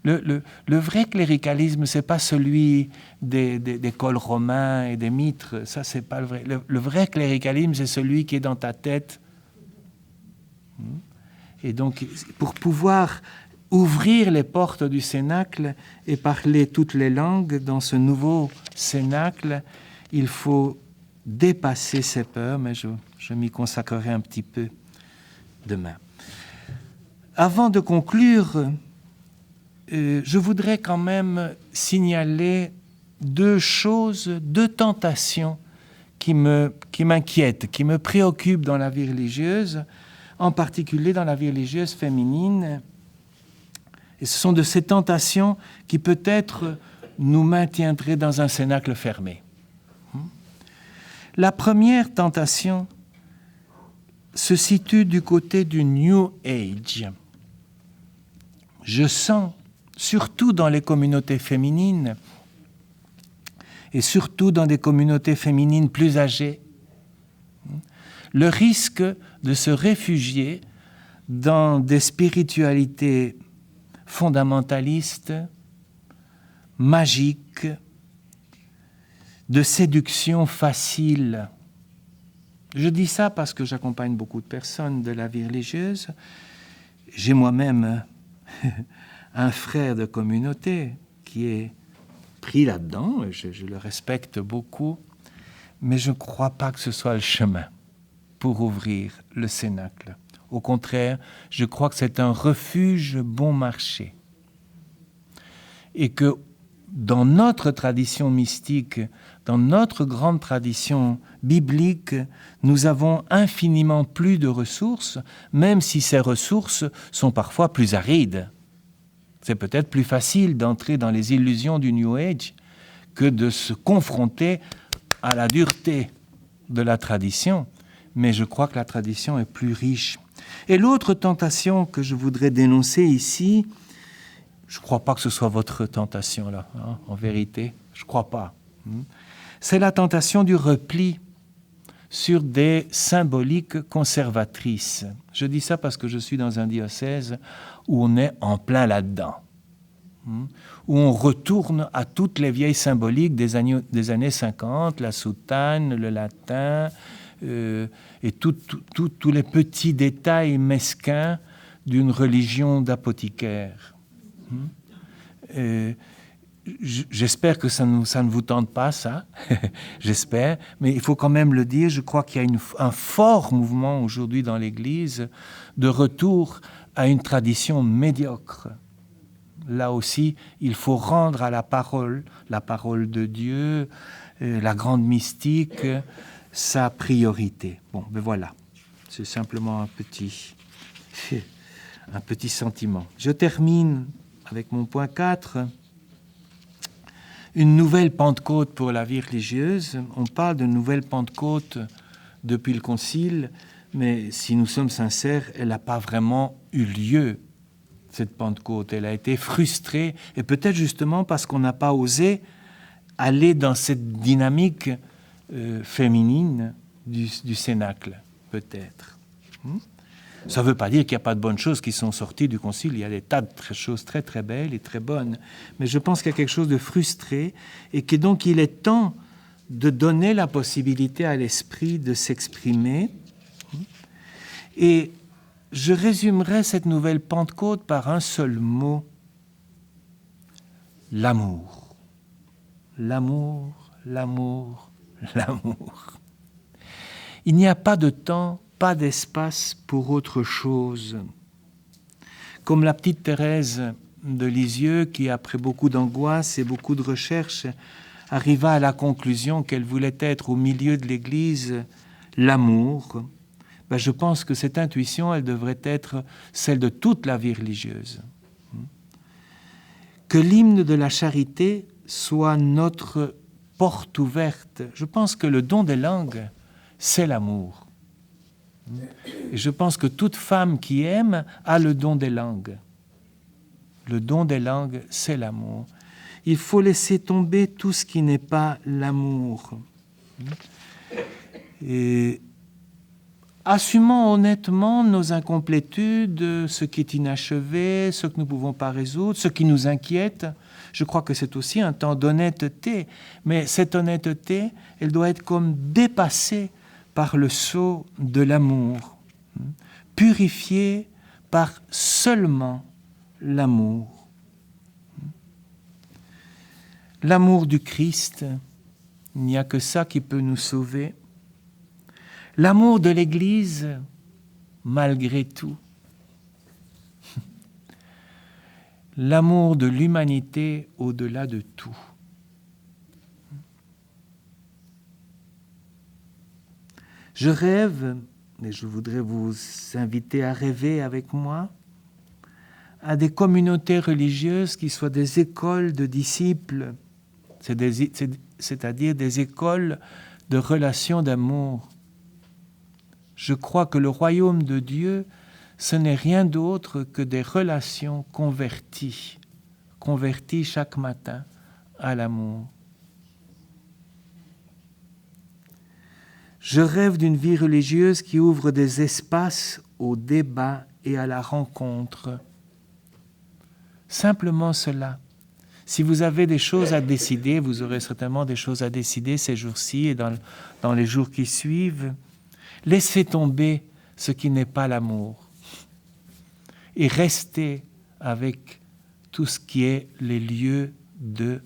Le vrai cléricalisme, c'est pas celui des cols romains et des mitres. Ça, c'est pas le vrai. Le vrai cléricalisme, c'est celui qui est dans ta tête. Et donc, pour pouvoir ouvrir les portes du Cénacle et parler toutes les langues dans ce nouveau Cénacle, il faut dépasser ses peurs, mais je m'y consacrerai un petit peu demain. Avant de conclure, je voudrais quand même signaler deux choses, deux tentations qui m'inquiètent, qui me préoccupent dans la vie religieuse, en particulier dans la vie religieuse féminine. Et ce sont de ces tentations qui peut-être nous maintiendraient dans un cénacle fermé. La première tentation se situe du côté du New Age. Je sens, surtout dans les communautés féminines, et surtout dans des communautés féminines plus âgées, le risque de se réfugier dans des spiritualités fondamentalistes, magiques, de séduction facile. Je dis ça parce que j'accompagne beaucoup de personnes de la vie religieuse. J'ai moi-même un frère de communauté qui est pris là-dedans, et je le respecte beaucoup, mais je ne crois pas que ce soit le chemin pour ouvrir le Cénacle. Au contraire, je crois que c'est un refuge bon marché. Et que dans notre tradition mystique, dans notre grande tradition biblique, nous avons infiniment plus de ressources, même si ces ressources sont parfois plus arides. C'est peut-être plus facile d'entrer dans les illusions du New Age que de se confronter à la dureté de la tradition. Mais je crois que la tradition est plus riche. Et l'autre tentation que je voudrais dénoncer ici, je ne crois pas que ce soit votre tentation là, hein, en vérité, je ne crois pas. C'est la tentation du repli sur des symboliques conservatrices. Je dis ça parce que je suis dans un diocèse où on est en plein là-dedans, où on retourne à toutes les vieilles symboliques des années 50, la soutane, le latin, et tous les petits détails mesquins d'une religion d'apothicaire. J'espère que ça ne vous tente pas, ça. J'espère. Mais il faut quand même le dire, je crois qu'il y a un fort mouvement aujourd'hui dans l'Église de retour à une tradition médiocre. Là aussi, il faut rendre à la parole de Dieu, la grande mystique, sa priorité. Bon, ben voilà. C'est simplement un petit sentiment. Je termine avec mon point 4. Une nouvelle Pentecôte pour la vie religieuse. On parle de nouvelle Pentecôte depuis le Concile, mais si nous sommes sincères, elle n'a pas vraiment eu lieu, cette Pentecôte. Elle a été frustrée, et peut-être justement parce qu'on n'a pas osé aller dans cette dynamique féminine du Cénacle, peut-être. Ça ne veut pas dire qu'il n'y a pas de bonnes choses qui sont sorties du Concile. Il y a des tas de choses très très belles et très bonnes. Mais je pense qu'il y a quelque chose de frustré et que donc il est temps de donner la possibilité à l'esprit de s'exprimer. Et je résumerai cette nouvelle Pentecôte par un seul mot: l'amour. L'amour, l'amour, l'amour. Il n'y a pas de temps, pas d'espace pour autre chose. Comme la petite Thérèse de Lisieux, qui après beaucoup d'angoisse et beaucoup de recherches, arriva à la conclusion qu'elle voulait être au milieu de l'Église l'amour, je pense que cette intuition, elle devrait être celle de toute la vie religieuse. Que l'hymne de la charité soit notre porte ouverte. Je pense que le don des langues, c'est l'amour. Et je pense que toute femme qui aime a le don des langues. Le don des langues, c'est l'amour. Il faut laisser tomber tout ce qui n'est pas l'amour. Et assumons honnêtement nos incomplétudes, ce qui est inachevé, ce que nous ne pouvons pas résoudre, ce qui nous inquiète. Je crois que c'est aussi un temps d'honnêteté. Mais cette honnêteté, elle doit être comme dépassée par le sceau de l'amour, purifiée par seulement l'amour. L'amour du Christ, il n'y a que ça qui peut nous sauver. L'amour de l'Église, malgré tout. L'amour de l'humanité au-delà de tout. Je rêve, et je voudrais vous inviter à rêver avec moi, à des communautés religieuses qui soient des écoles de disciples, c'est-à-dire des écoles de relations d'amour. Je crois que le royaume de Dieu, ce n'est rien d'autre que des relations converties chaque matin à l'amour. Je rêve d'une vie religieuse qui ouvre des espaces au débat et à la rencontre. Simplement cela. Si vous avez des choses à décider, vous aurez certainement des choses à décider ces jours-ci et dans les jours qui suivent. Laissez tomber ce qui n'est pas l'amour et restez avec tout ce qui est les lieux de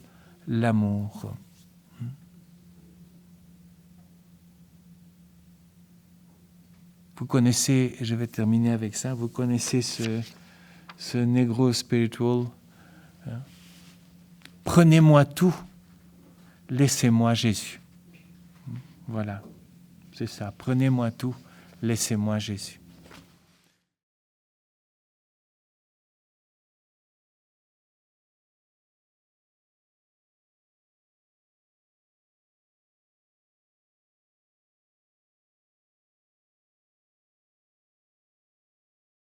l'amour. Vous connaissez, et je vais terminer avec ça, vous connaissez ce Negro spiritual. Prenez-moi tout, laissez-moi Jésus. Voilà, c'est ça. Prenez-moi tout, laissez-moi Jésus.